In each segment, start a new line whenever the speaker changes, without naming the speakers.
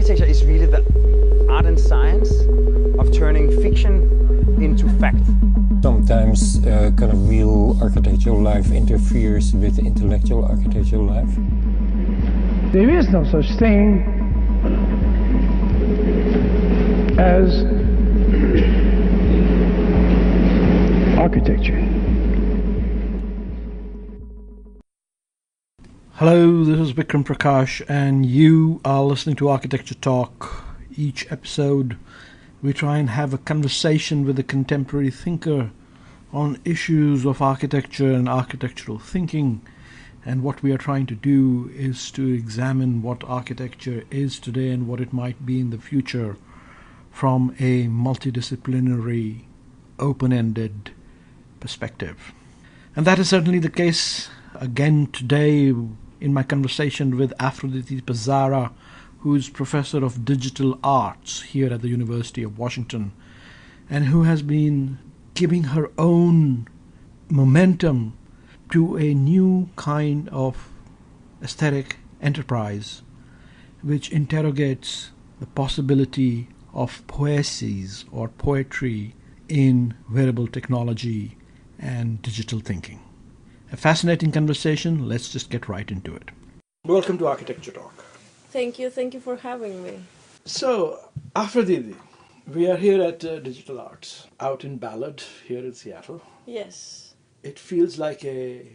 Architecture is really the art and science of turning fiction into fact.
Sometimes kind of real architectural life interferes with intellectual architectural life.
There is no such thing as architecture.
Hello, this is Vikram Prakash, and you are listening to Architecture Talk. Each episode, we try and have a conversation with a contemporary thinker on issues of architecture and architectural thinking. And what we are trying to do is to examine what architecture is today and what it might be in the future from a multidisciplinary, open-ended perspective. And that is certainly the case again today in my conversation with Afroditi Psarra, who is Professor of Digital Arts here at the University of Washington, and who has been giving her own momentum to a new kind of aesthetic enterprise, which interrogates the possibility of poieses or poetry in wearable technology and digital thinking. A fascinating conversation. Let's just get right into it. Welcome to Architecture Talk.
Thank you for having me.
So, Afroditi, we are here at Digital Arts, out in Ballard, here in Seattle.
Yes.
It feels like a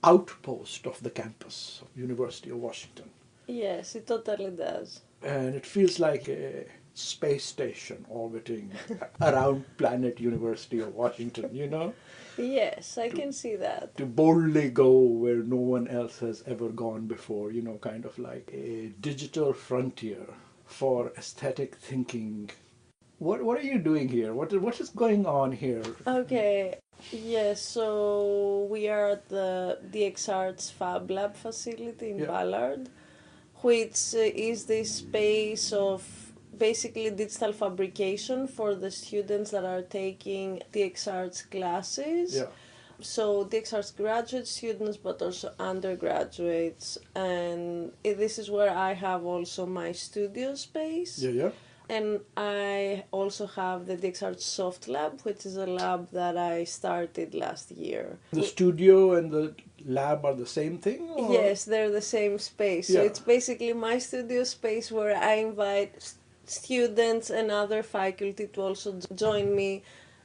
outpost of the campus of University of Washington.
Yes, it totally does.
And it feels like a space station orbiting around planet University of Washington, you know?
Yes, I can see that.
To boldly go where no one else has ever gone before, you know, kind of like a digital frontier for aesthetic thinking. What are you doing here? What is going on here?
Okay, yes, so we are at the DXArts Fab Lab facility in Ballard, which is this space of basically digital fabrication for the students that are taking DXArts classes.
Yeah.
So DXArts graduate students, but also undergraduates, and this is where I have also my studio space.
Yeah.
And I also have the DXArts Soft Lab, which is a lab that I started last year.
The studio and the lab are the same thing? Or?
Yes, they're the same space. So
Yeah.
it's basically my studio space where I invite students and other faculty to also join me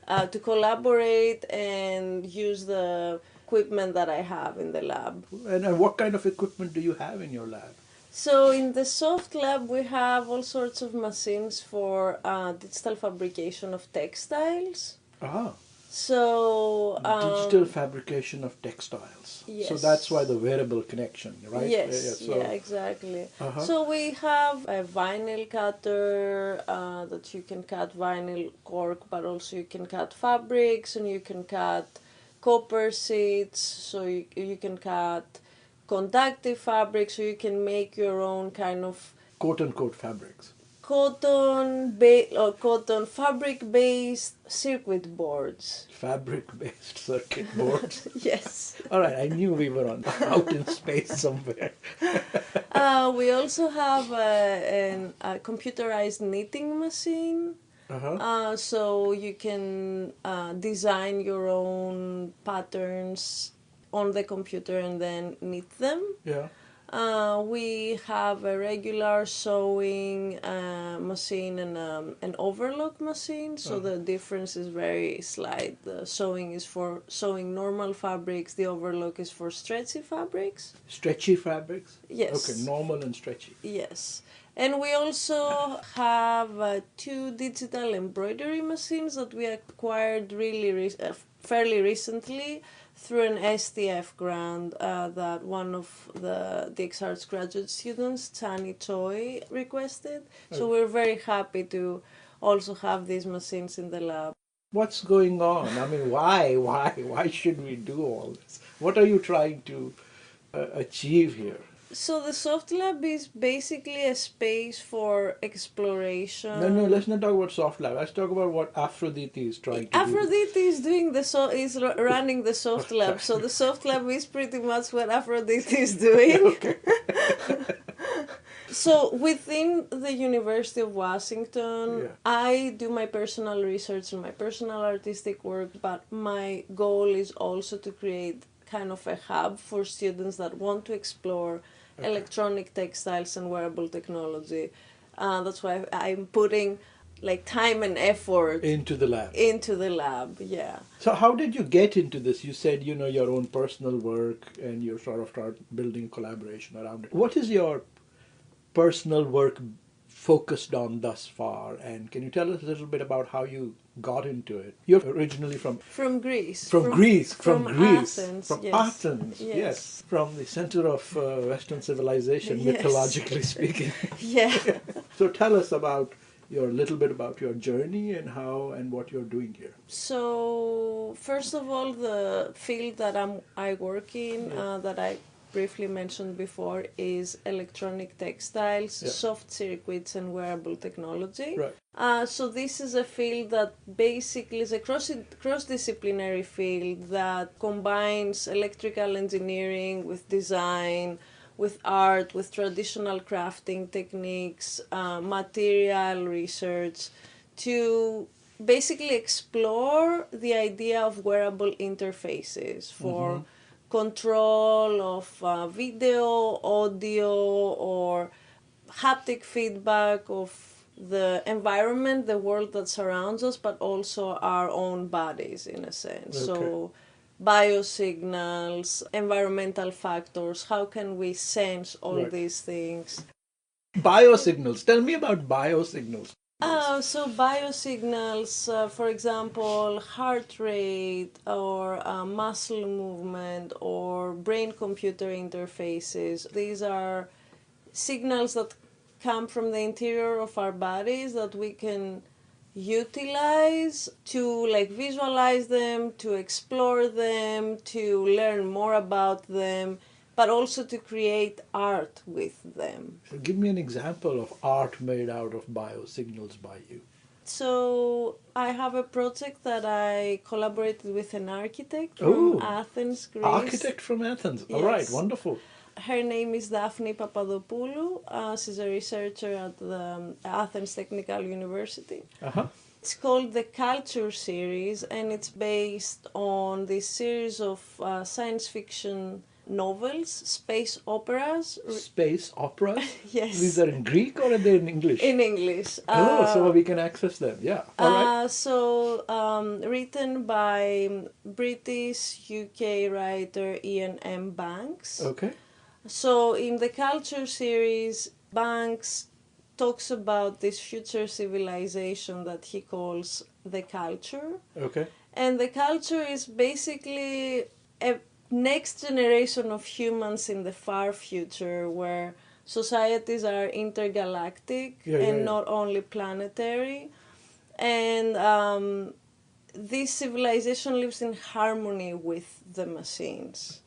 to collaborate and use the equipment that I have in the lab.
And what kind of equipment do you have in your lab?
So in the soft lab we have all sorts of machines for digital fabrication of textiles.
Ah.
So
Digital fabrication of textiles.
Yes.
So that's why the wearable connection, right?
Yes,
So,
exactly.
Uh-huh.
So we have a vinyl cutter that you can cut vinyl cork, but also you can cut fabrics, and you can cut copper sheets, so you can cut conductive fabrics, so you can make your own kind of
quote-unquote fabrics.
cotton fabric-based circuit boards.
Fabric-based circuit boards.
Yes.
All right, I knew we were out in space somewhere.
We also have a computerized knitting machine.
Uh-huh.
So you can design your own patterns on the computer and then knit them.
Yeah.
We have a regular sewing machine and an overlock machine, so the difference is very slight. The sewing is for sewing normal fabrics, the overlock is for stretchy fabrics.
Stretchy fabrics?
Yes.
Okay, normal and stretchy.
Yes. And we also have 2 digital embroidery machines that we acquired fairly recently through an STF grant that one of the DXArts graduate students, Chani Choi, requested. So we're very happy to also have these machines in the lab.
What's going on? I mean, why should we do all this? What are you trying to achieve here?
So the Soft Lab is basically a space for exploration.
No, let's not talk about Soft Lab. Let's talk about what Afroditi is trying to do.
Aphrodite is doing is running the Soft Lab. So the Soft Lab is pretty much what Aphrodite is doing.
Okay.
So within the University of Washington,
Yeah.
I do my personal research and my personal artistic work, but my goal is also to create kind of a hub for students that want to explore electronic textiles and wearable technology. That's why I'm putting like time and effort
Into the lab.
into the lab. Yeah.
So how did you get into this? You said, your own personal work and you sort of start building collaboration around it. What is your personal work focused on thus far? And can you tell us a little bit about how you got into it? You're originally from
Greece.
Greece.
Athens.
From
yes.
Athens, yes. From the center of Western civilization,
Yes.
mythologically speaking.
Yeah.
So tell us about a little bit about your journey and how and what you're doing here.
So first of all, the field that I work in, that I briefly mentioned before, is electronic textiles, soft circuits, and wearable technology.
Right.
So this is a field that basically is a cross-disciplinary field that combines electrical engineering with design, with art, with traditional crafting techniques, material research, to basically explore the idea of wearable interfaces for control of video, audio, or haptic feedback of the environment, the world that surrounds us, but also our own bodies in a sense.
Okay.
So biosignals, environmental factors, how can we sense all these things?
Biosignals. Tell me about biosignals.
So biosignals, for example, heart rate or muscle movement or brain-computer interfaces. These are signals that come from the interior of our bodies that we can utilize to visualize them, to explore them, to learn more about them, but also to create art with them.
So give me an example of art made out of biosignals by you.
So I have a project that I collaborated with an architect from Athens, Greece.
Architect from Athens. All right,
Yes.
wonderful.
Her name is Daphne Papadopoulou. She's a researcher at the Athens Technical University.
Uh-huh.
It's called the Culture Series, and it's based on this series of science fiction novels, space operas.
Space operas?
Yes.
These are in Greek or are they in English?
In English.
So we can access them. Yeah. All right.
Written by British UK writer Ian M. Banks.
Okay.
So in the Culture Series, Banks talks about this future civilization that he calls the culture.
Okay.
And the culture is basically a next generation of humans in the far future where societies are intergalactic and not only planetary. And this civilization lives in harmony with the machines.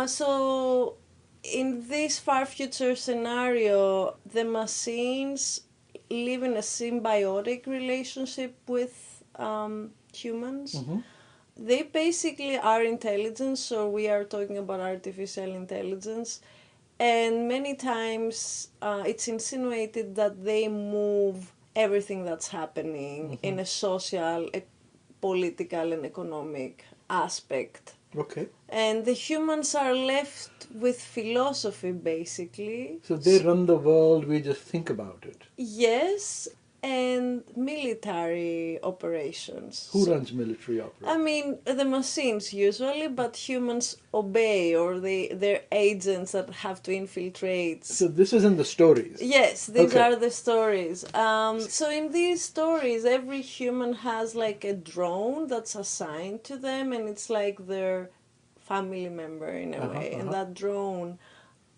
So in this far future scenario, the machines live in a symbiotic relationship with humans.
Mm-hmm.
They basically are intelligence, so we are talking about artificial intelligence. And many times it's insinuated that they move everything that's happening in a social, political, and economic aspect.
Okay.
And the humans are left with philosophy, basically.
So they run the world, we just think about it.
Yes, and military operations.
Who runs military operations?
I mean, the machines usually, but humans obey, or they're agents that have to infiltrate.
So this is in the stories?
Yes, these are the stories. So in these stories, every human has like a drone that's assigned to them, and it's like their family member in a way. And that drone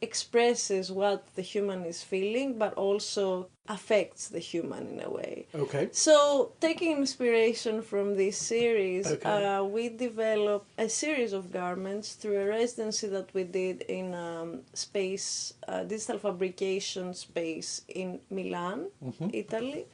expresses what the human is feeling, but also affects the human in a way.
Okay.
So, taking inspiration from this series, we developed a series of garments through a residency that we did in space, digital fabrication space in Milan, Italy.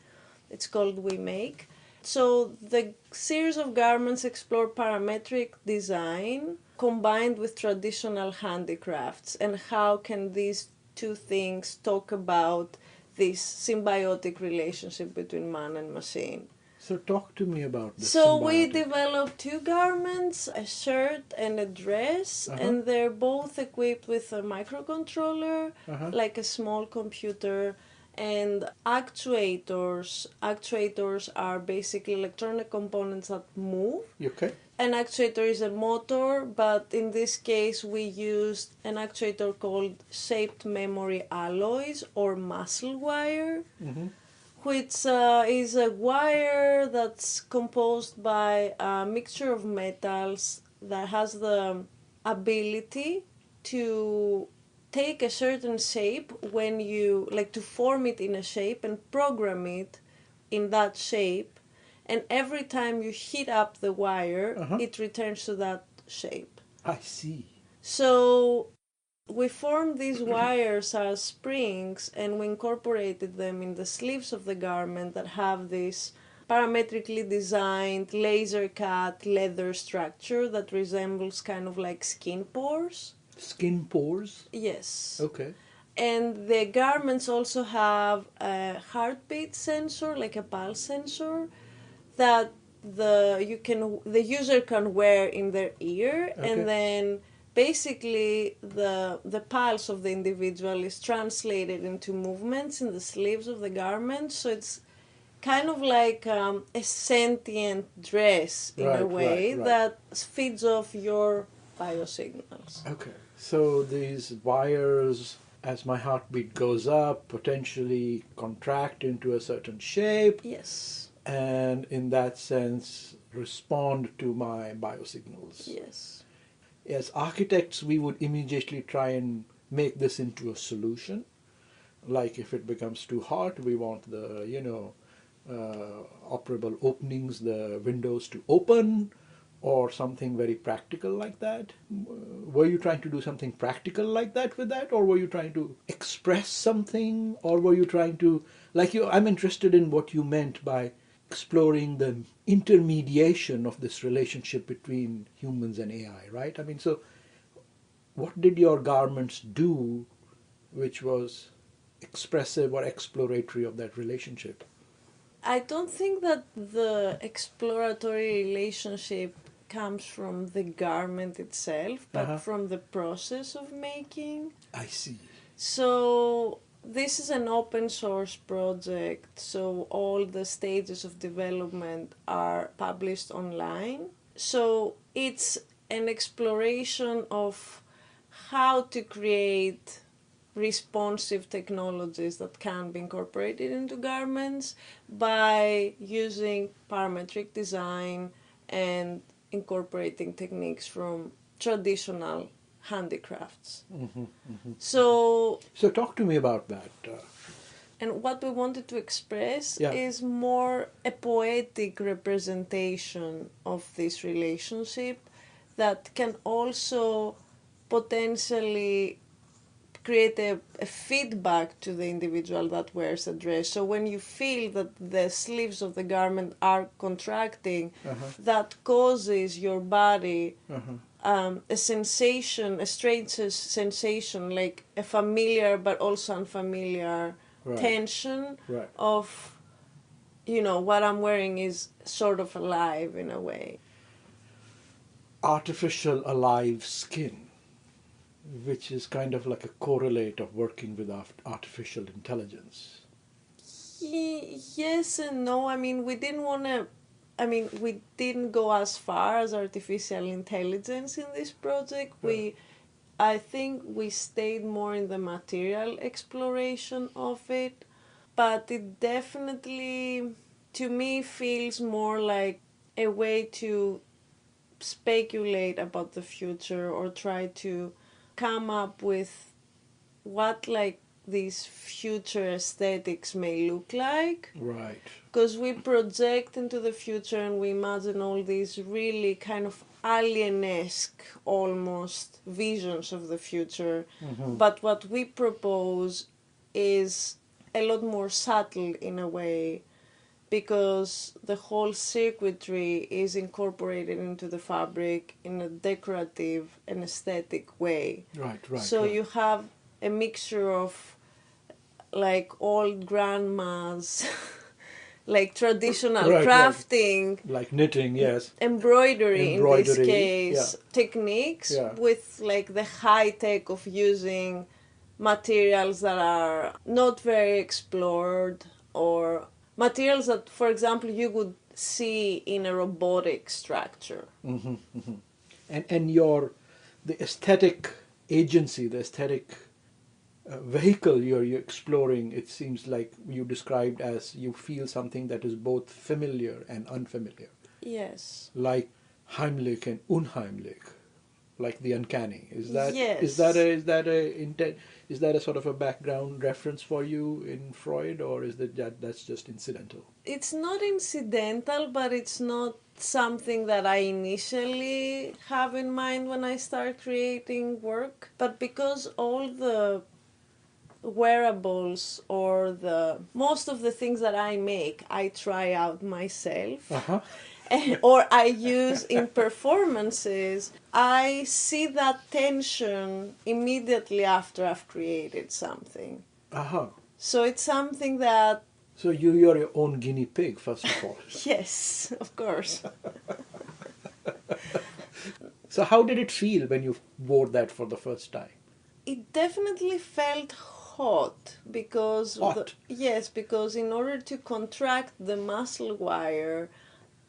It's called We Make. So the series of garments explore parametric design combined with traditional handicrafts, and how can these two things talk about this symbiotic relationship between man and machine.
So talk to me about this.
So we developed two garments, a shirt and a dress, and they're both equipped with a microcontroller, like a small computer, and actuators. Actuators are basically electronic components that move.
Okay.
An actuator is a motor, but in this case we used an actuator called shaped memory alloys or muscle wire, which is a wire that's composed by a mixture of metals that has the ability to take a certain shape when you, like to form it in a shape and program it in that shape. And every time you heat up the wire, it returns to that shape.
I see.
So we formed these wires as springs and we incorporated them in the sleeves of the garment that have this parametrically designed laser cut leather structure that resembles kind of like skin pores.
Skin pores?
Yes.
Okay.
And the garments also have a heartbeat sensor, like a pulse sensor, that the user can wear in their ear, and then basically the pulse of the individual is translated into movements in the sleeves of the garment, so it's kind of like a sentient dress in a way that feeds off your biosignals.
Okay, so these wires, as my heartbeat goes up, potentially contract into a certain shape.
Yes.
And in that sense respond to my biosignals.
Yes.
As architects, we would immediately try and make this into a solution. Like if it becomes too hot, we want the, operable openings, the windows to open, or something very practical like that. Were you trying to do something practical like that with that, or were you trying to express something, or were you trying to, I'm interested in what you meant by exploring the intermediation of this relationship between humans and AI, right? I mean, so what did your garments do which was expressive or exploratory of that relationship?
I don't think that the exploratory relationship comes from the garment itself, but from the process of making.
I see.
So this is an open source project, so all the stages of development are published online. So it's an exploration of how to create responsive technologies that can be incorporated into garments by using parametric design and incorporating techniques from traditional handicrafts. So
talk to me about that.
And what we wanted to express is more a poetic representation of this relationship that can also potentially create a feedback to the individual that wears the dress. So when you feel that the sleeves of the garment are contracting, that causes your body a sensation, a strange sensation, like a familiar but also unfamiliar tension of, what I'm wearing is sort of alive in a way.
Artificial alive skin, which is kind of like a correlate of working with artificial intelligence.
Yes and no. I mean, we didn't go as far as artificial intelligence in this project. I think we stayed more in the material exploration of it, but it definitely, to me, feels more like a way to speculate about the future or try to come up with what these future aesthetics may look like.
Right.
Because we project into the future and we imagine all these really kind of alienesque almost visions of the future. But what we propose is a lot more subtle in a way, because the whole circuitry is incorporated into the fabric in a decorative and aesthetic way.
Right.
So you have a mixture of like old grandmas, like traditional
Right, right.
crafting,
Like knitting, yes.
embroidery in this
Embroidery,
case, techniques
Yeah.
with like the high tech of using materials that are not very explored, or materials that, for example, you would see in a robotic structure.
And the aesthetic agency, the aesthetic vehicle you're exploring, it seems like you described as you feel something that is both familiar and unfamiliar,
Yes.
like Heimlich and unheimlich, like the uncanny.
Yes.
Is that a sort of a background reference for you in Freud, or is that's just incidental?
It's not incidental, but it's not something that I initially have in mind when I start creating work. But because all the wearables or the most of the things that I make, I try out myself.
Uh-huh.
Or I use in performances, I see that tension immediately after I've created something.
Uh-huh.
So it's something that,
So you're your own guinea pig, first of all.
yes, of course.
So how did it feel when you wore that for the first time?
It definitely felt hot because
Hot?
yes, because in order to contract the muscle wire,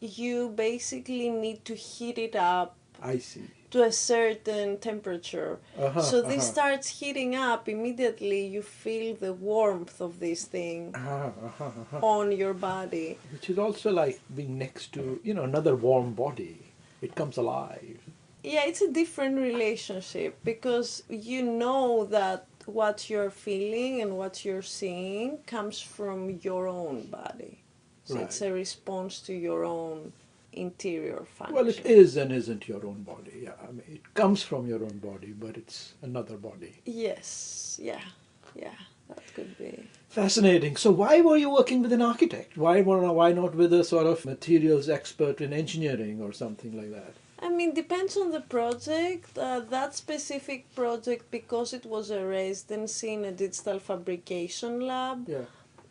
you basically need to heat it up
I see.
to a certain temperature.
Uh-huh,
So this
uh-huh.
starts heating up immediately. You feel the warmth of this thing
Uh-huh, uh-huh, uh-huh.
on your body.
Which is also like being next to, another warm body. It comes alive.
Yeah, it's a different relationship because you know that what you're feeling and what you're seeing comes from your own body. So
Right.
it's a response to your own interior function.
Well, it is and isn't your own body. Yeah, I mean, it comes from your own body, but it's another body.
Yes, yeah, that could be.
Fascinating. So why were you working with an architect? Why not with a sort of materials expert in engineering or something like that?
I mean, depends on the project. That specific project, because it was a residency in a digital fabrication lab,
Yeah.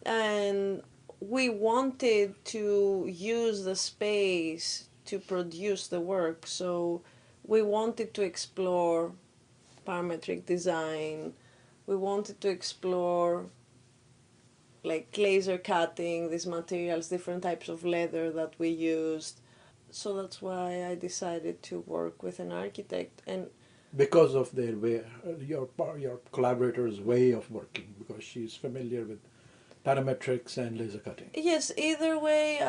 and we wanted to use the space to produce the work, so we wanted to explore parametric design. We wanted to explore like laser cutting these materials, different types of leather that we used. So that's why I decided to work with an architect. And
Because of their way, your collaborator's way of working, because she's familiar with parametrics and laser cutting.
yes, either way,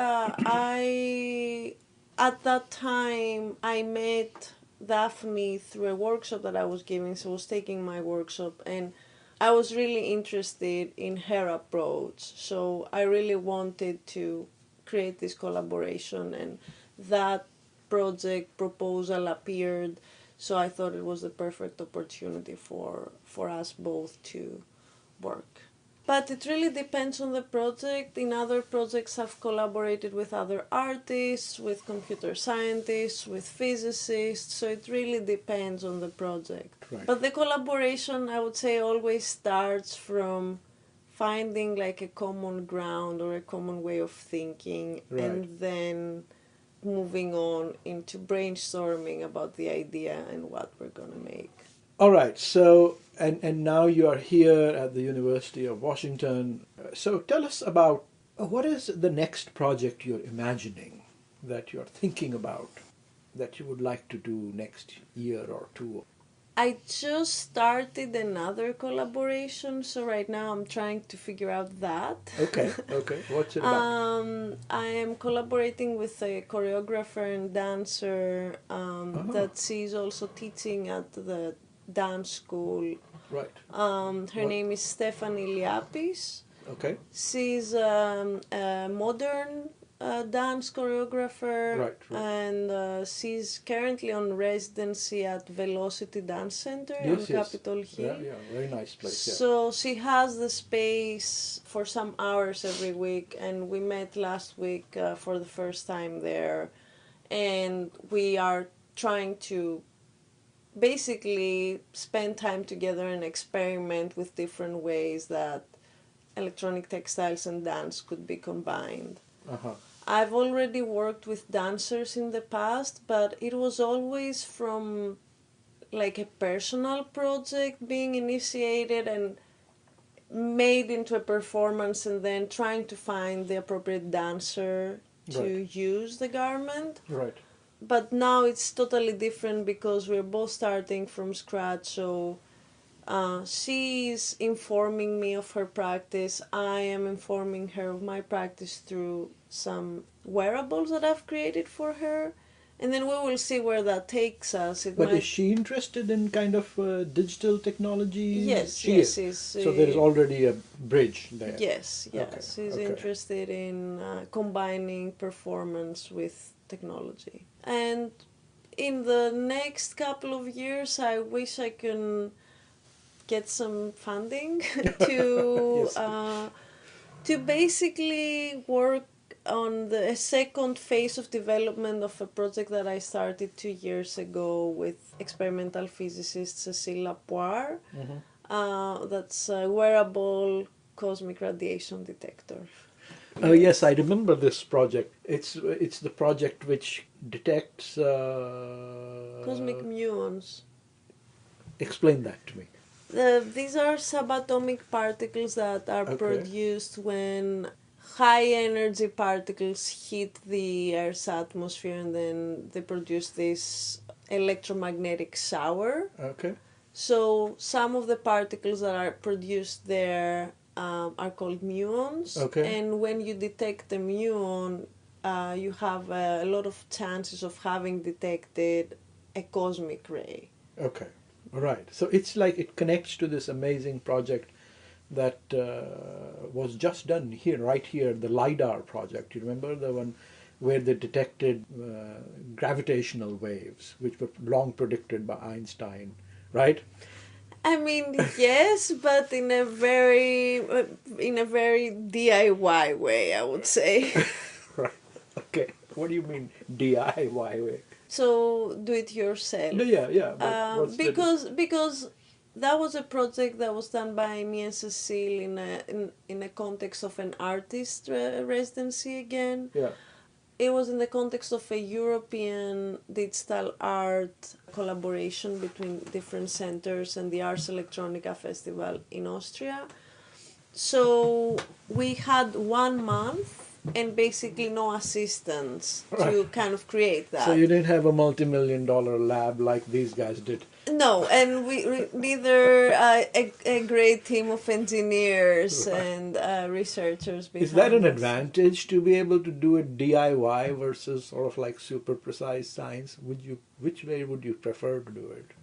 at that time I met Daphne through a workshop that I was giving. So I was taking my workshop, and I was really interested in her approach. So I really wanted to create this collaboration, and that project proposal appeared. So I thought it was the perfect opportunity for us both to work. But it really depends on the project. In other projects, I've collaborated with other artists, with computer scientists, with physicists. So it really depends on the project.
Right.
But the collaboration, I would say, always starts from finding like a common ground or a common way of thinking,
Right.
and then moving on into brainstorming about the idea and what we're going to make.
All right. So, and now you are here at the University of Washington. So tell us about what is the next project you're imagining, that you're thinking about, that you would like to do next year or two.
I just started another collaboration, so right now I'm trying to figure out that.
Okay. What's it about?
I am collaborating with a choreographer and dancer that she's also teaching at the dance school.
Right.
Her name is Stephanie Liapis.
Okay.
She's a modern dance choreographer,
Right.
and she's currently on residency at Velocity Dance Center on
Yes.
Capitol Hill.
Yeah. Very nice place. Yeah.
So she has the space for some hours every week, and we met last week for the first time there, and we are trying to basically spend time together and experiment with different ways that electronic textiles and dance could be combined.
Uh-huh.
I've already worked with dancers in the past, but it was always from like a personal project being initiated and made into a performance, and then trying to find the appropriate dancer to use the garment.
Right.
But now it's totally different because we're both starting from scratch. So she's informing me of her practice. I am informing her of my practice through some wearables that I've created for her. And then we will see where that takes us.
But is she interested in kind of digital technology?
Yes,
she
yes.
is. So there is already a bridge there.
Yes, yes.
Okay,
She's interested in combining performance with technology. And in the next couple of years, I wish I can get some funding to to basically work on the second phase of development of a project that I started 2 years ago with experimental physicist Cécile Lapoire. That's a wearable cosmic radiation detector.
Oh yes, I remember this project. It's the project which detects
Cosmic muons.
Explain that to me.
These are subatomic particles that are produced when high energy particles hit the Earth's atmosphere, and then they produce this electromagnetic shower.
Okay.
So some of the particles that are produced there are called muons.
Okay.
And when you detect a muon, you have a lot of chances of having detected a cosmic ray.
Okay. Right. So it's like it connects to this amazing project that was just done here, right here, the LIDAR project. You remember the one where they detected gravitational waves, which were long predicted by Einstein, right?
I mean, yes, but in a very DIY way, I would say.
Right. Okay. What do you mean DIY way?
So do it yourself.
Yeah. But what's
Because that was a project that was done by me and Cecile in a context of an artist residency again.
Yeah.
It was in the context of a European digital art collaboration between different centers and the Ars Electronica Festival in Austria. So we had 1 month and basically no assistance to kind of create that.
So you didn't have a multi-million-dollar lab like these guys did.
No, and we neither a great team of engineers and researchers behind
Is that an
us.
advantage to be able to do it DIY versus sort of like super precise science? Which way would you prefer to do it?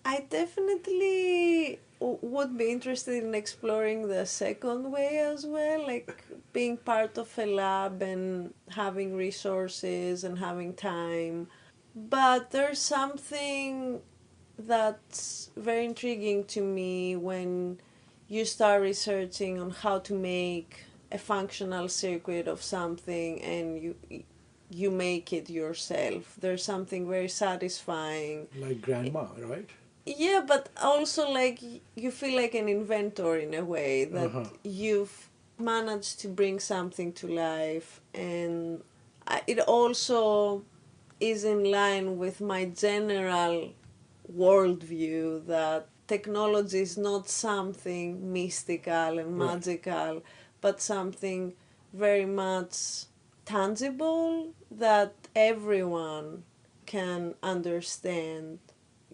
I definitely would be interested in exploring the second way as well, like being part of a lab and having resources and having time. But there's something that's very intriguing to me when you start researching on how to make a functional circuit of something and you make it yourself. There's something very satisfying.
Like grandma, right?
Yeah, but also like you feel like an inventor in a way that you've managed to bring something to life, and it also is in line with my general worldview that technology is not something mystical and magical, but something very much tangible that everyone can understand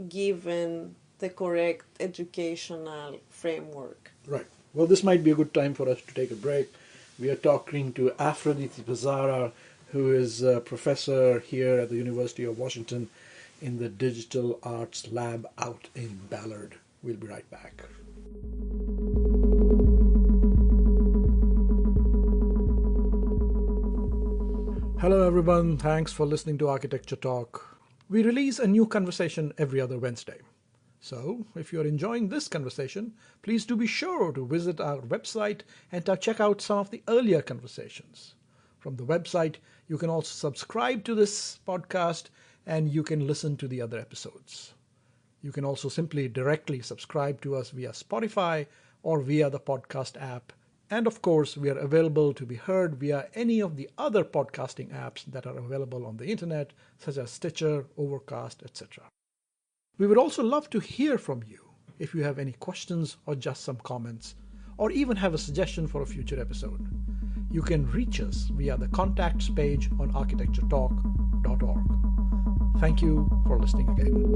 given the correct educational framework.
Right. Well, this might be a good time for us to take a break. We are talking to Afroditi Psarra, who is a professor here at the University of Washington in the Digital Arts Lab out in Ballard. We'll be right back. Hello everyone, thanks for listening to Architecture Talk. We release a new conversation every other Wednesday. So, if you're enjoying this conversation, please do be sure to visit our website and check out some of the earlier conversations. From the website, you can also subscribe to this podcast and you can listen to the other episodes. You can also simply directly subscribe to us via Spotify or via the podcast app. And of course, we are available to be heard via any of the other podcasting apps that are available on the internet, such as Stitcher, Overcast, etc. We would also love to hear from you if you have any questions or just some comments, or even have a suggestion for a future episode. You can reach us via the contacts page on architecturetalk.org. Thank you for listening again.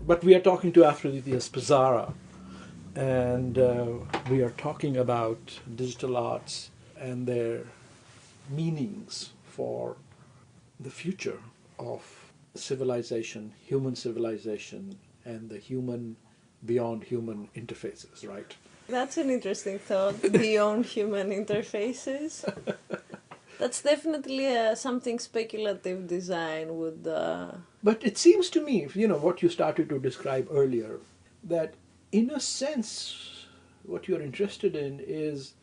But we are talking to Afroditi Psarra, and we are talking about digital arts and their meanings for the future of civilization, human civilization, and the human beyond human interfaces, right?
That's an interesting thought, beyond human interfaces. That's definitely something speculative design would...
But it seems to me, what you started to describe earlier, that in a sense, what you're interested in is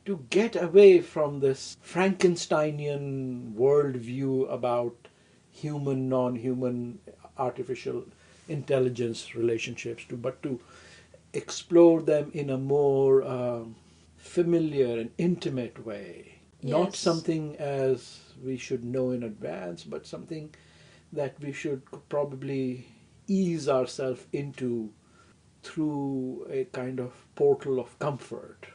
to get away from this Frankensteinian worldview about human, non-human, artificial intelligence relationships, but to explore them in a more familiar and intimate way.
Yes.
Not something as we should know in advance, but something that we should probably ease ourselves into through a kind of portal of comfort.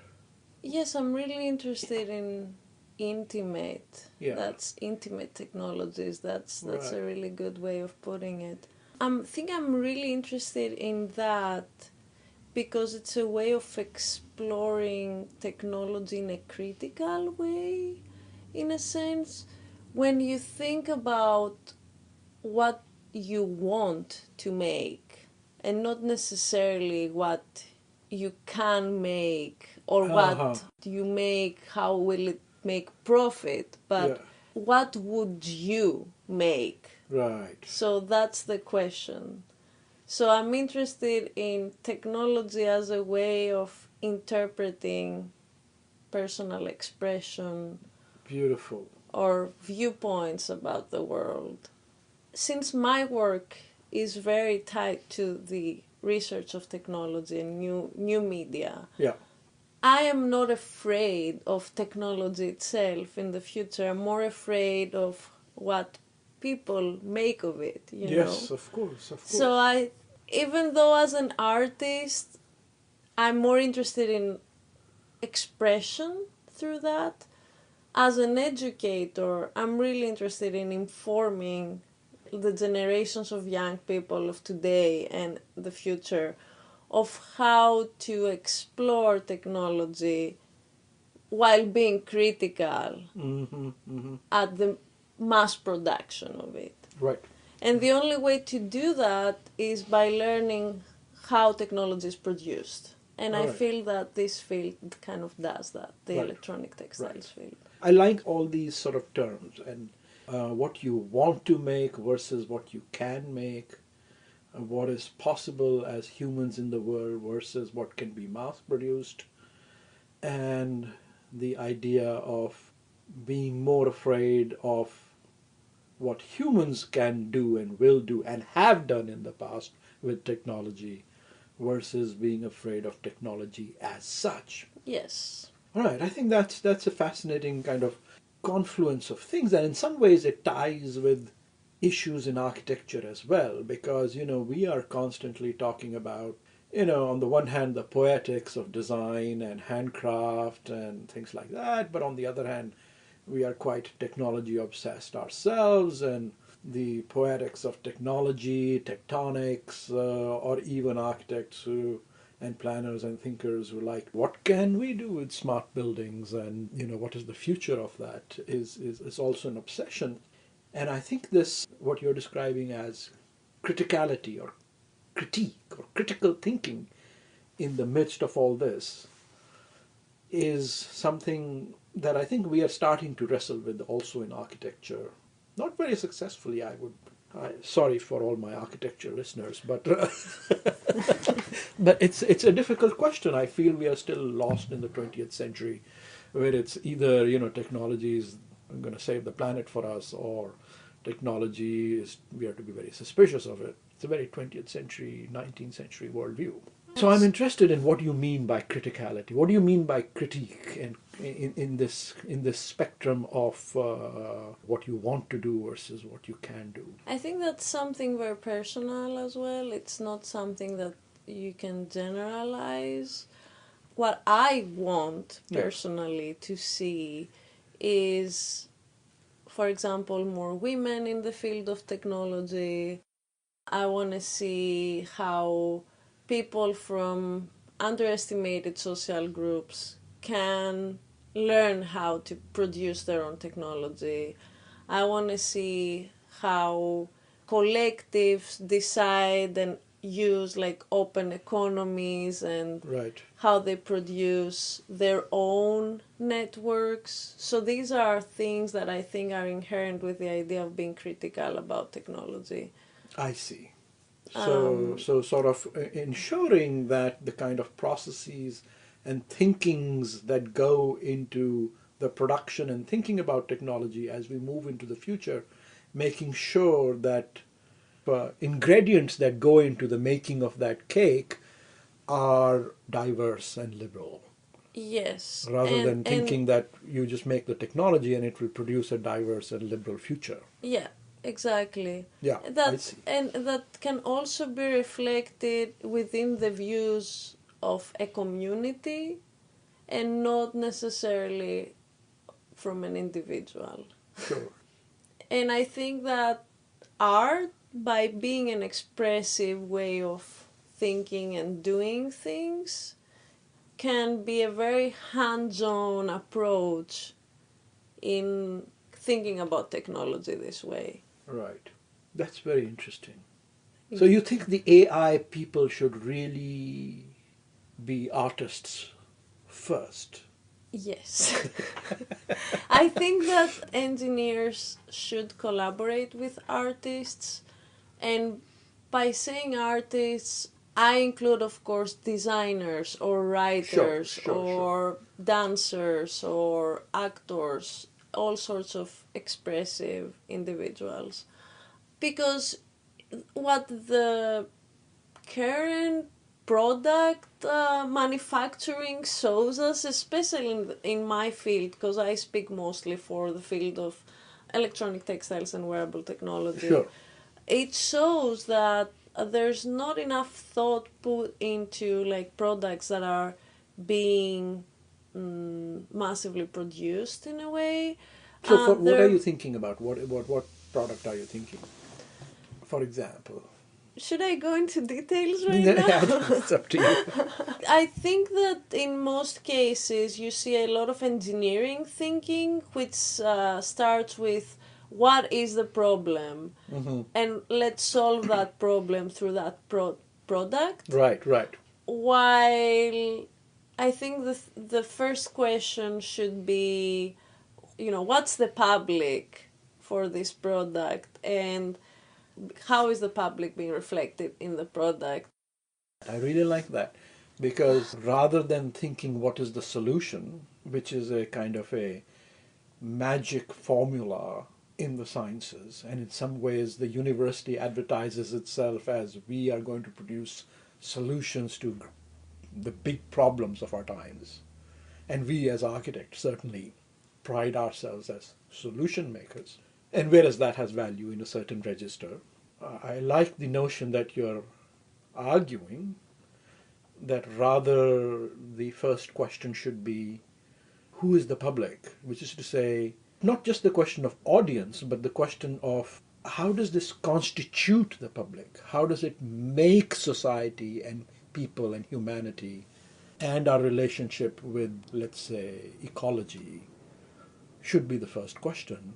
Yes, I'm really interested in intimate.
Yeah.
That's intimate technologies. That's
Right.
a really good way of putting it. I think I'm really interested in that because it's a way of exploring technology in a critical way, in a sense. When you think about what you want to make and not necessarily what you can make or what you make, how will it make profit, but what would you make?
Right.
So that's the question. So I'm interested in technology as a way of interpreting personal expression.
Beautiful.
Or viewpoints about the world. Since my work is very tied to the research of technology and new media, I am not afraid of technology itself in the future. I'm more afraid of what people make of it, you know?
Yes, of course.
So even though as an artist, I'm more interested in expression through that, as an educator, I'm really interested in informing the generations of young people of today and the future of how to explore technology while being critical at the mass production of it.
Right.
And the only way to do that is by learning how technology is produced. And I feel that this field kind of does that, the electronic textiles field.
I like all these sort of terms and what you want to make versus what you can make, what is possible as humans in the world versus what can be mass produced, and the idea of being more afraid of what humans can do and will do and have done in the past with technology versus being afraid of technology as such.
Yes.
All right, I think that's a fascinating kind of confluence of things, and in some ways it ties with issues in architecture as well, because we are constantly talking about on the one hand the poetics of design and handcraft and things like that, but on the other hand we are quite technology obsessed ourselves, and the poetics of technology, tectonics, or even architects and planners and thinkers who like, what can we do with smart buildings, and what is the future of that is also an obsession. And I think this, what you're describing as criticality or critique or critical thinking in the midst of all this, is something that I think we are starting to wrestle with also in architecture. Not very successfully, sorry for all my architecture listeners, but
But it's a difficult question. I feel we are still lost in the 20th century, where it's either, technology is going to save the planet for us, or technology is, we have to be very suspicious of it. It's a very 20th century, 19th century worldview. So I'm interested in what you mean by criticality. What do you mean by critique, and in this spectrum of what you want to do versus what you can do?
I think that's something very personal as well. It's not something that you can generalize. What I want personally to see is, for example, more women in the field of technology. I want to see how people from underestimated social groups can learn how to produce their own technology. I want to see how collectives decide and use like open economies and how they produce their own networks. So these are things that I think are inherent with the idea of being critical about technology.
I see. So sort of ensuring that the kind of processes and thinkings that go into the production and thinking about technology as we move into the future, making sure that ingredients that go into the making of that cake are diverse and liberal.
Yes.
Rather than thinking that you just make the technology and it will produce a diverse and liberal future.
Yeah. Exactly.
Yeah, I see.
And that can also be reflected within the views of a community and not necessarily from an individual.
Sure.
And I think that art, by being an expressive way of thinking and doing things, can be a very hands-on approach in thinking about technology this way.
Right. That's very interesting. So you think the AI people should really be artists first?
Yes. I think that engineers should collaborate with artists, and by saying artists, I include, of course, designers or writers or dancers or actors, all sorts of expressive individuals. Because what the current product manufacturing shows us, especially in my field, because I speak mostly for the field of electronic textiles and wearable technology, it shows that there's not enough thought put into like products that are being massively produced in a way.
So what are you thinking about? What product are you thinking? For example.
Should I go into details right now?
It's up to you.
I think that in most cases you see a lot of engineering thinking, which starts with what is the problem, and let's solve that problem through that product.
Right.
While I think the first question should be, what's the public for this product, and how is the public being reflected in the product?
I really like that, because rather than thinking what is the solution, which is a kind of a magic formula in the sciences, and in some ways the university advertises itself as we are going to produce solutions to the big problems of our times. And we as architects certainly pride ourselves as solution makers. And whereas that has value in a certain register, I like the notion that you're arguing that rather the first question should be, who is the public? Which is to say, not just the question of audience, but the question of how does this constitute the public? How does it make society and people and humanity and our relationship with, let's say, ecology should be the first question,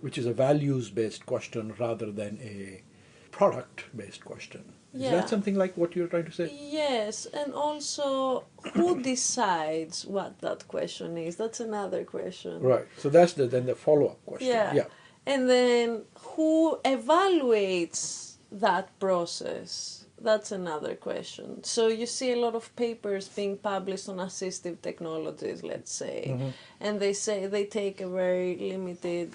which is a values-based question rather than a product-based question. Is that something like what you're trying to say?
Yes, and also who decides what that question is? That's another question.
Right. So that's then the follow-up question.
And then who evaluates that process? that's another question. So you see a lot of papers being published on assistive technologies, let's say, and they say they take a very limited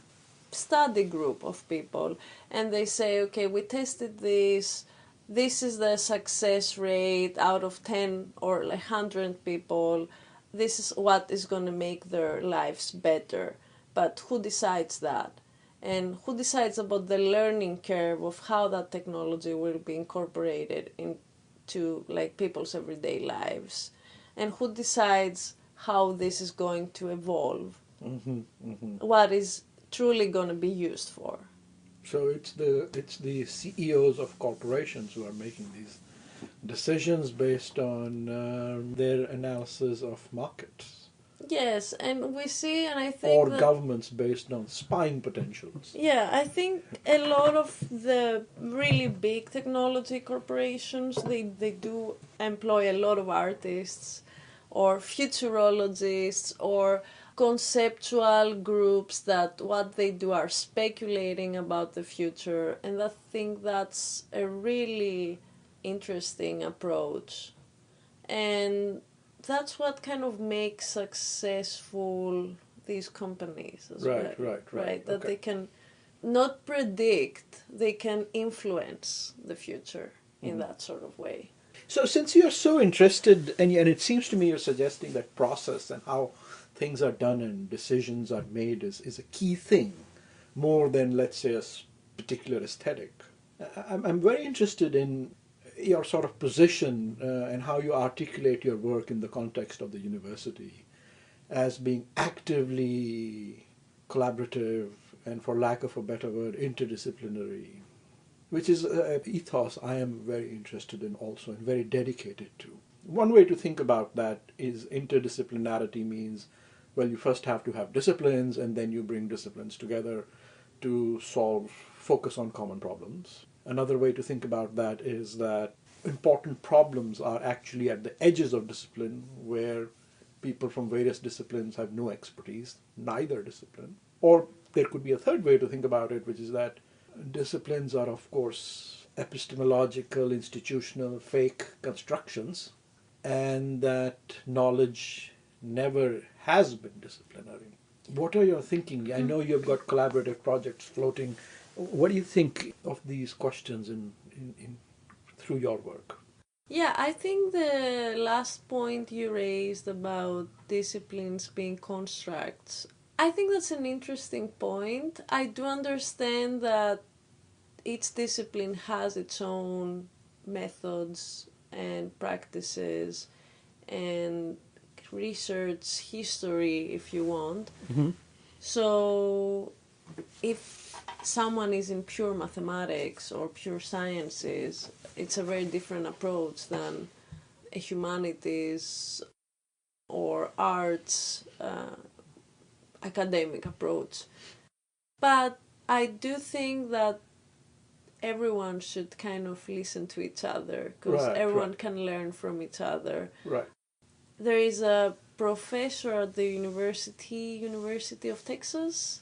study group of people, and they say, okay, we tested this. This is the success rate out of 10 or 100 people. This is what is going to make their lives better. But who decides that? And who decides about the learning curve of how that technology will be incorporated into like people's everyday lives? And who decides how this is going to evolve? What is truly going to be used for?
So it's the CEOs of corporations who are making these decisions based on their analysis of markets.
Yes, and we see, and I think
Or governments based on spying potentials.
Yeah, I think a lot of the really big technology corporations, they do employ a lot of artists or futurologists or conceptual groups that what they do are speculating about the future, and I think that's a really interesting approach. And that's what kind of makes successful these companies as well. Right. That they can not predict, they can influence the future in that sort of way.
So since you're so interested, and it seems to me you're suggesting that process and how things are done and decisions are made is a key thing, more than, let's say, a particular aesthetic. I'm very interested in your sort of position and how you articulate your work in the context of the university as being actively collaborative and, for lack of a better word, interdisciplinary, which is an ethos I am very interested in also and very dedicated to. One way to think about that is interdisciplinarity means, well, you first have to have disciplines and then you bring disciplines together to focus on common problems. Another way to think about that is that important problems are actually at the edges of discipline where people from various disciplines have no expertise, neither discipline. Or there could be a third way to think about it, which is that disciplines are, of course, epistemological, institutional, fake constructions, and that knowledge never has been disciplinary. What are your thinking? I know you've got collaborative projects floating. What do you think of these questions through your work?
Yeah, I think the last point you raised about disciplines being constructs, I think that's an interesting point. I do understand that each discipline has its own methods and practices and research history, if you want. So if someone is in pure mathematics or pure sciences, it's a very different approach than a humanities or arts academic approach. But I do think that everyone should kind of listen to each other because everyone can learn from each other.
Right.
There is a professor at the University of Texas.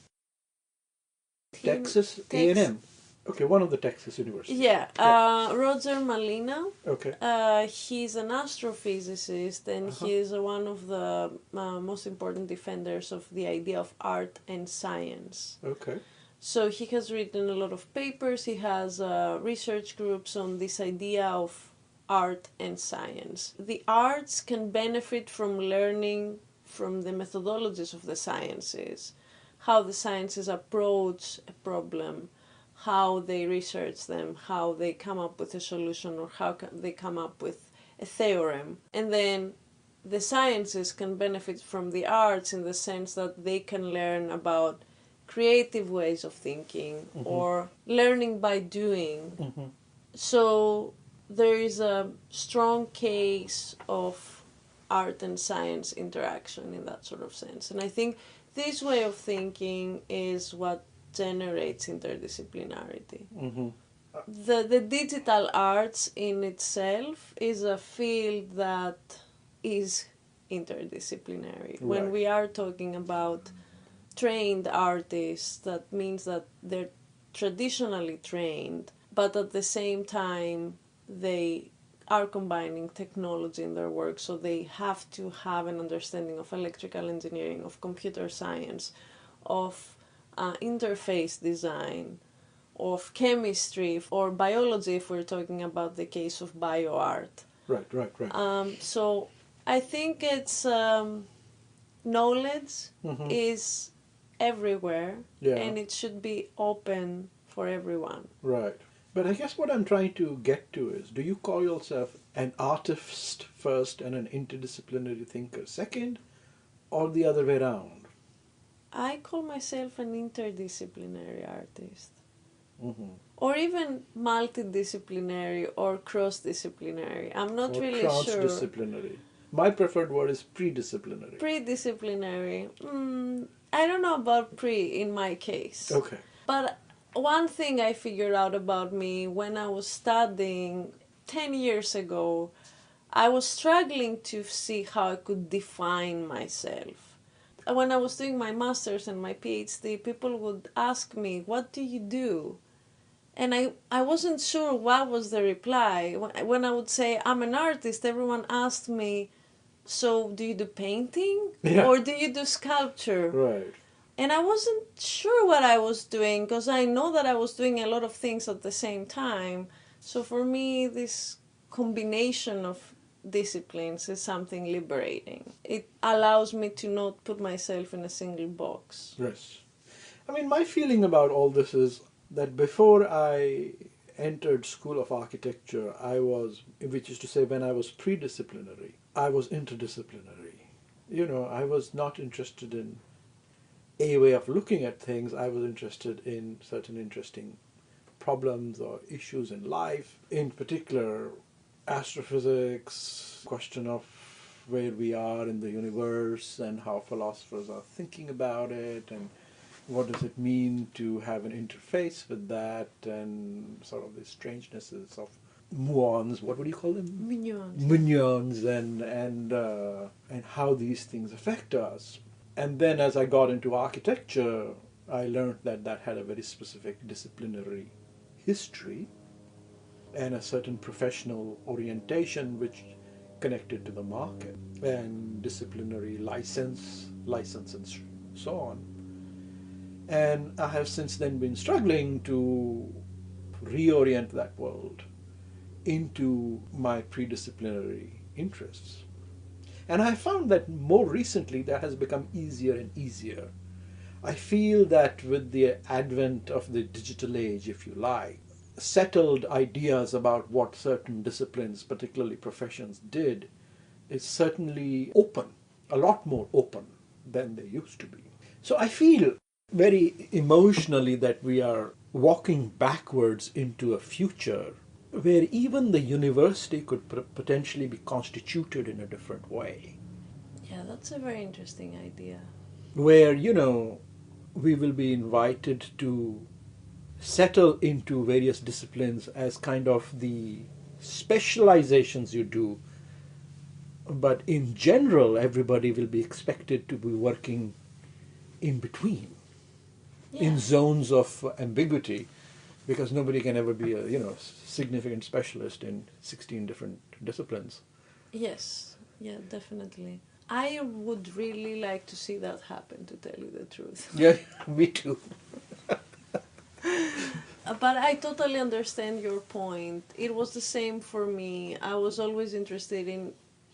Texas A&M. Okay, one of the Texas universities.
Yeah, Roger Malina.
Okay.
He's an astrophysicist and he is one of the most important defenders of the idea of art and science.
Okay.
So he has written a lot of papers. He has research groups on this idea of art and science. The arts can benefit from learning from the methodologies of the sciences, how the sciences approach a problem, how they research them, how they come up with a solution, or how they come up with a theorem. And then the sciences can benefit from the arts in the sense that they can learn about creative ways of thinking or learning by doing. So there is a strong case of art and science interaction in that sort of sense. And I think this way of thinking is what generates interdisciplinarity. The digital arts in itself is a field that is interdisciplinary. When we are talking about trained artists, that means that they're traditionally trained, but at the same time they are combining technology in their work, so they have to have an understanding of electrical engineering, of computer science, of interface design, of chemistry or biology if we're talking about the case of bioart.
Right.
So I think it's knowledge is everywhere,
Yeah.
and it should be open for everyone.
Right. But I guess what I'm trying to get to is, do you call yourself an artist first and an interdisciplinary thinker second, or the other way around?
I call myself an interdisciplinary artist.
Mm-hmm.
Or even multidisciplinary or cross-disciplinary. I'm not
Or
really sure.
transdisciplinary. My preferred word is pre-disciplinary.
Pre-disciplinary. I don't know about pre in my case.
Okay.
But one thing I figured out about me when I was studying 10 years ago, I was struggling to see how I could define myself. When I was doing my master's and my PhD, people would ask me, "What do you do?" And I wasn't sure what was the reply. When I would say, "I'm an artist," everyone asked me, "So do you do painting?
Yeah.
Or do you do sculpture?"
Right.
And I wasn't sure what I was doing, because I know that I was doing a lot of things at the same time. So for me, this combination of disciplines is something liberating. It allows me to not put myself in a single box.
Yes. I mean, my feeling about all this is that before I entered School of Architecture, which is to say when I was pre-disciplinary, I was interdisciplinary. I was not interested in a way of looking at things. I was interested in certain interesting problems or issues in life, in particular astrophysics, question of where we are in the universe and how philosophers are thinking about it, and what does it mean to have an interface with that, and sort of the strangenesses of muons, what would you call them? Muons, and how these things affect us. And then as I got into architecture, I learned that had a very specific disciplinary history and a certain professional orientation which connected to the market and disciplinary license and so on. And I have since then been struggling to reorient that world into my pre-disciplinary interests. And I found that more recently that has become easier and easier. I feel that with the advent of the digital age, if you like, settled ideas about what certain disciplines, particularly professions, did is certainly open, a lot more open than they used to be. So I feel very emotionally that we are walking backwards into a future where even the university could potentially be constituted in a different way.
Yeah, that's a very interesting idea.
Where, we will be invited to settle into various disciplines as kind of the specializations you do. But in general, everybody will be expected to be working in between, in zones of ambiguity, because nobody can ever be a significant specialist in 16 different disciplines.
Yes, yeah, definitely. I would really like to see that happen, to tell you the truth.
Yeah, me too.
But I totally understand your point. It was the same for me. I was always interested in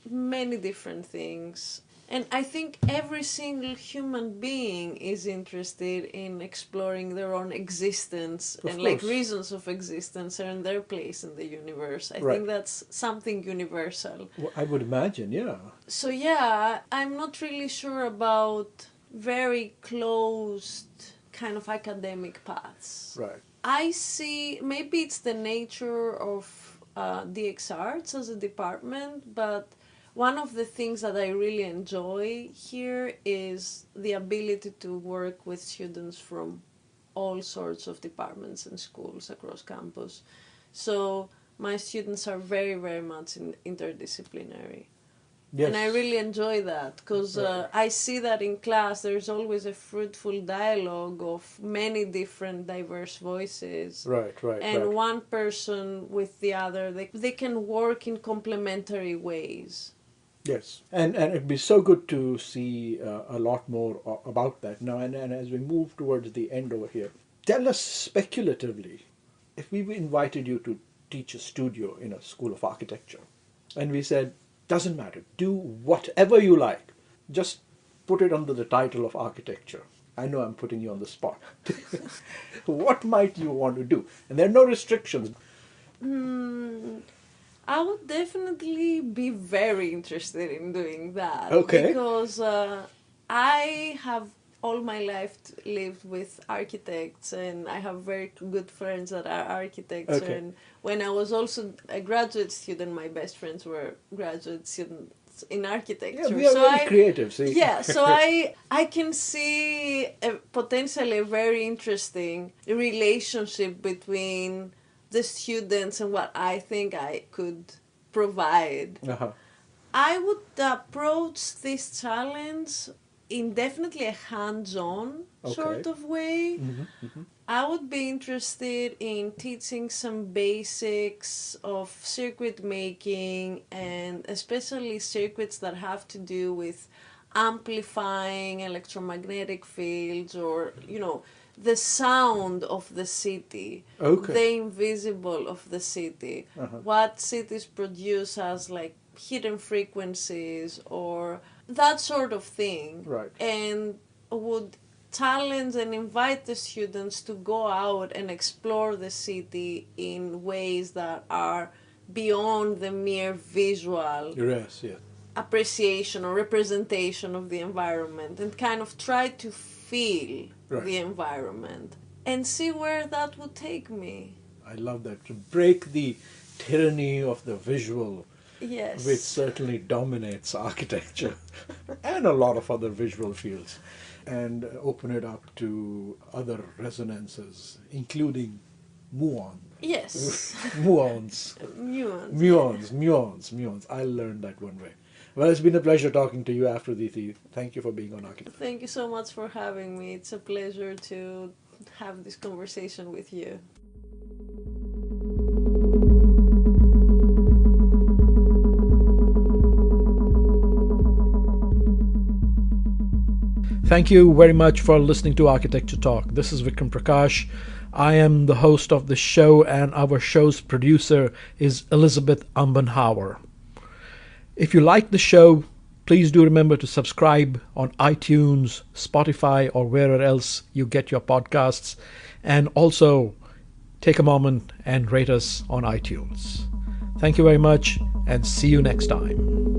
many different things. And I think every single human being is interested in exploring their own existence
Of
and
course.
reasons of existence and their place in the universe. I
Right.
think that's something universal.
Well, I would imagine, yeah.
So yeah, I'm not really sure about very closed kind of academic paths.
Right.
I see, maybe it's the nature of DX Arts as a department, but one of the things that I really enjoy here is the ability to work with students from all sorts of departments and schools across campus. So my students are very, very much interdisciplinary.
Yes.
And I really enjoy that because I see that in class there's always a fruitful dialogue of many different diverse voices.
Right.
And one person with the other, they can work in complementary ways.
Yes, and it'd be so good to see a lot more about that now. And as we move towards the end over here, tell us speculatively, if we invited you to teach a studio in a school of architecture, and we said, doesn't matter, do whatever you like, just put it under the title of architecture. I know I'm putting you on the spot. What might you want to do? And there are no restrictions.
I would definitely be very interested in doing that.
Okay.
Because I have all my life lived with architects, and I have very good friends that are architects.
Okay.
And when I was also a graduate student, my best friends were graduate students in architecture.
Yeah, we are very creative, see?
Yeah, so I can see potentially a very interesting relationship between the students and what I think I could provide.
Uh-huh.
I would approach this challenge in definitely a hands-on sort of way. I would be interested in teaching some basics of circuit making, and especially circuits that have to do with amplifying electromagnetic fields, or, the sound of the city, the invisible of the city, what cities produce as like hidden frequencies or that sort of thing.
Right.
And would challenge and invite the students to go out and explore the city in ways that are beyond the mere visual
Yes.
appreciation or representation of the environment, and kind of try to feel the environment and see where that would take me.
I love that. To break the tyranny of the visual,
Yes.
which certainly dominates architecture and a lot of other visual fields, and open it up to other resonances, including muon.
Yes.
Muons. Muons. I learned that one way. Well, it's been a pleasure talking to you, Afroditi. Thank you for being on Architect.
Thank you so much for having me. It's a pleasure to have this conversation with you.
Thank you very much for listening to Architecture Talk. This is Vikram Prakash. I am the host of the show, and our show's producer is Elizabeth Umbenhauer. If you like the show, please do remember to subscribe on iTunes, Spotify, or wherever else you get your podcasts. And also take a moment and rate us on iTunes. Thank you very much, and see you next time.